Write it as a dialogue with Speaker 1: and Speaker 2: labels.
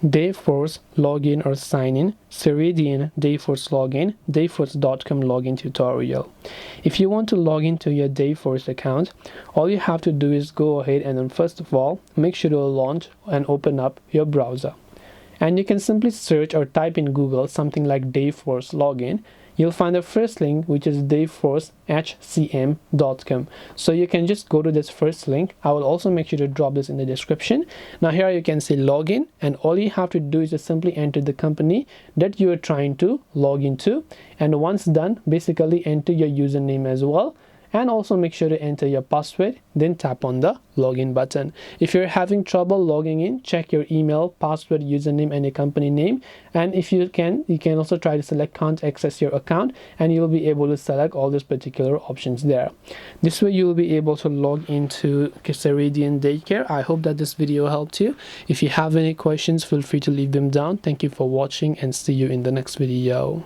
Speaker 1: Dayforce login or sign in, Ceridian Dayforce login, Dayforce.com login tutorial. If you want to log into your Dayforce account, all you have to do is go ahead and then first of all make sure to launch and open up your browser. And you can simply search or type in Google something like Dayforce login. You'll find the first link, which is Dayforce HCM.com. So you can just go to this first link. I will also make sure to drop this in the description. Now here you can say login, and all you have to do is just simply enter the company that you are trying to log into. And once done, basically enter your username as well. And also make sure to enter your password, then tap on the login button. If you're having trouble logging in, check your email, password, username, and your company name. And if you can also try to select can't access your account, and you'll be able to select all these particular options there. This way you'll be able to log into Ceridian Daycare. I hope that this video helped you. If you have any questions, feel free to leave them down. Thank you for watching and see you in the next video.